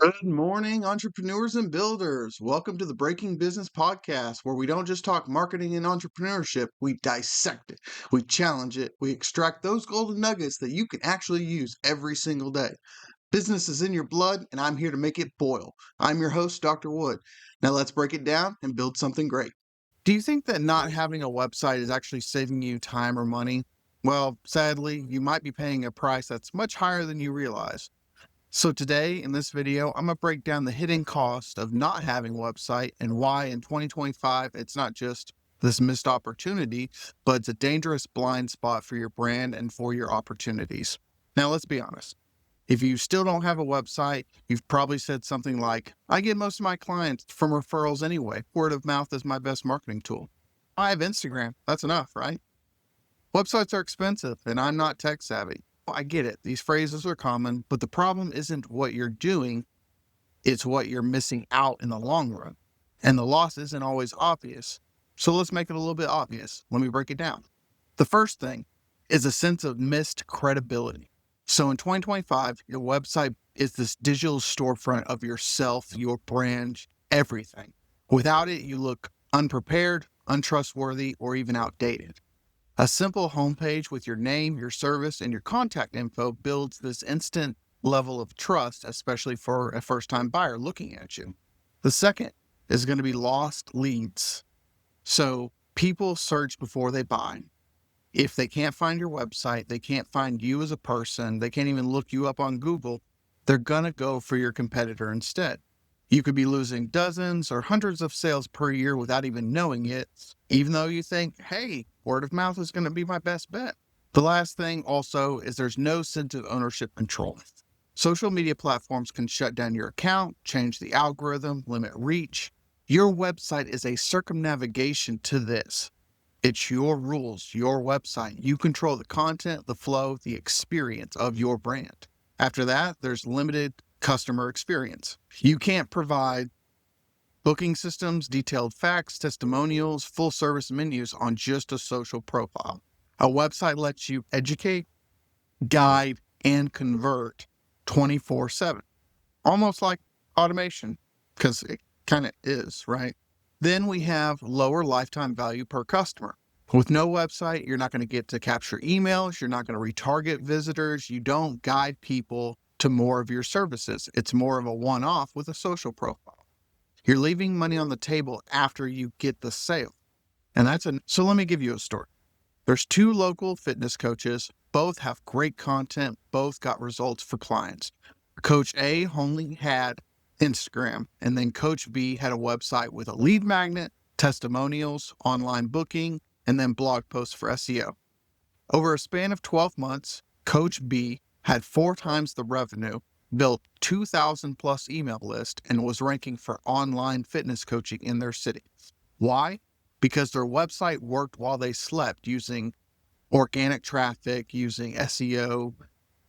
Good morning, entrepreneurs and builders. Welcome to the Breaking Business Podcast, where we don't just talk marketing and entrepreneurship, we dissect it, we challenge it, we extract those golden nuggets that you can actually use every single day. Business is in your blood, and I'm here to make it boil. I'm your host, Dr. Wood. Now let's break it down and build something great. Do you think that not having a website is actually saving you time or money? Well, sadly, you might be paying a price that's much higher than you realize. So today in this video, I'm going to break down the hidden cost of not having a website and why in 2025 it's not just this missed opportunity, but it's a dangerous blind spot for your brand and for your opportunities. Now, let's be honest. If you still don't have a website, you've probably said something like, I get most of my clients from referrals anyway. Word of mouth is my best marketing tool. I have Instagram. That's enough, right? Websites are expensive and I'm not tech savvy. I get it. These phrases are common, but the problem isn't what you're doing. It's what you're missing out in the long run. And the loss isn't always obvious. So let's make it a little bit obvious. Let me break it down. The first thing is a sense of missed credibility. So in 2025, your website is this digital storefront of yourself, your brand, everything. Without it, you look unprepared, untrustworthy, or even outdated. A simple homepage with your name, your service, and your contact info builds this instant level of trust, especially for a first-time buyer looking at you. The second is going to be lost leads. So people search before they buy. If they can't find your website, they can't find you as a person, they can't even look you up on Google, they're going to go for your competitor instead. You could be losing dozens or hundreds of sales per year without even knowing it, even though you think, hey, word of mouth is going to be my best bet. The last thing also is there's no sense of ownership control. Social media platforms can shut down your account, change the algorithm, limit reach. Your website is a circumnavigation to this. It's your rules, your website. You control the content, the flow, the experience of your brand. After that, there's limited customer experience. You can't provide booking systems, detailed facts, testimonials, full service menus on just a social profile. A website lets you educate, guide, and convert 24/7. Almost like automation, because it kind of is, right? Then we have lower lifetime value per customer. With no website, you're not going to get to capture emails. You're not going to retarget visitors. You don't guide people to more of your services. It's more of a one-off with a social profile. You're leaving money on the table after you get the sale. So let me give you a story. There's two local fitness coaches. Both have great content. Both got results for clients. Coach A only had Instagram, and then Coach B had a website with a lead magnet, testimonials, online booking, and then blog posts for SEO. Over a span of 12 months, Coach B had 4 times the revenue, built 2,000 plus email list, and was ranking for online fitness coaching in their city. Why? Because their website worked while they slept, using organic traffic, using SEO.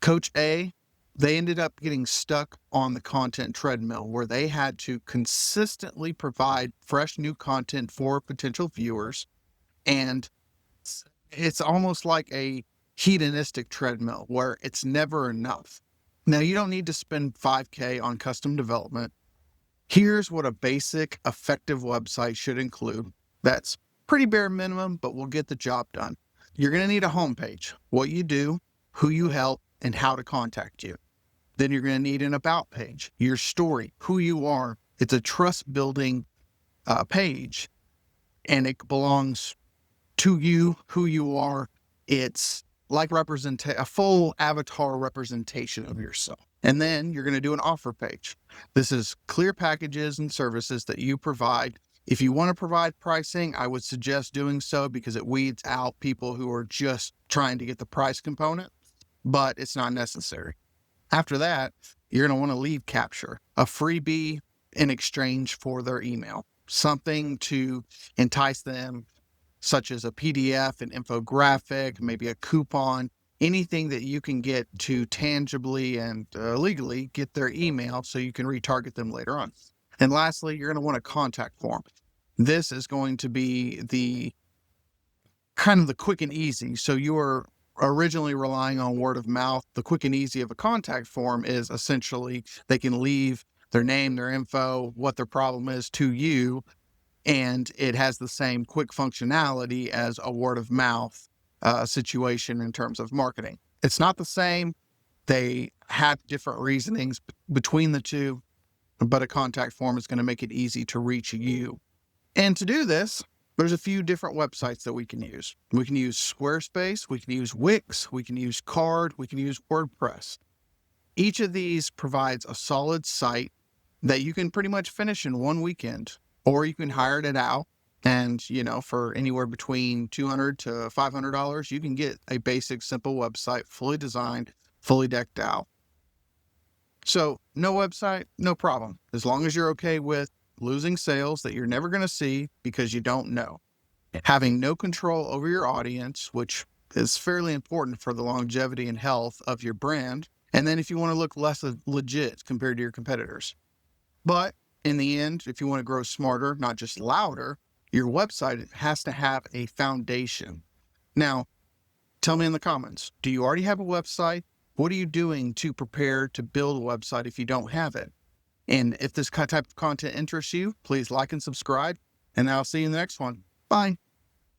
Coach A, they ended up getting stuck on the content treadmill where they had to consistently provide fresh new content for potential viewers. And it's almost like a hedonistic treadmill where it's never enough. Now, you don't need to spend $5K on custom development. Here's what a basic, effective website should include. That's pretty bare minimum, but will get the job done. You're going to need a homepage, what you do, who you help, and how to contact you. Then you're going to need an about page, your story, who you are. It's a trust building page, and it belongs to you, who you are. It's like a full avatar representation of yourself. And then you're going to do an offer page. This is clear packages and services that you provide. If you want to provide pricing, I would suggest doing so because it weeds out people who are just trying to get the price component, but it's not necessary. After that, you're going to want to lead capture, a freebie in exchange for their email, something to entice them, such as a PDF, an infographic, maybe a coupon, anything that you can get to tangibly and legally get their email so you can retarget them later on. And lastly, you're going to want a contact form. This is going to be the kind of the quick and easy. So you are originally relying on word of mouth. The quick and easy of a contact form is essentially they can leave their name, their info, what their problem is to you, and it has the same quick functionality as a word of mouth situation in terms of marketing. It's not the same. They have different reasonings between the two, but a contact form is going to make it easy to reach you. And to do this, there's a few different websites that we can use. We can use Squarespace, we can use Wix, we can use Card, we can use WordPress. Each of these provides a solid site that you can pretty much finish in one weekend, or you can hire it out. And, for anywhere between $200 to $500, you can get a basic, simple website, fully designed, fully decked out. So no website, no problem. As long as you're okay with losing sales that you're never going to see because you don't know. Having no control over your audience, which is fairly important for the longevity and health of your brand. And then if you want to look less legit compared to your competitors. But in the end, if you want to grow smarter, not just louder, your website has to have a foundation. Now, tell me in the comments, do you already have a website? What are you doing to prepare to build a website if you don't have it? And if this type of content interests you, please like and subscribe, and I'll see you in the next one. Bye.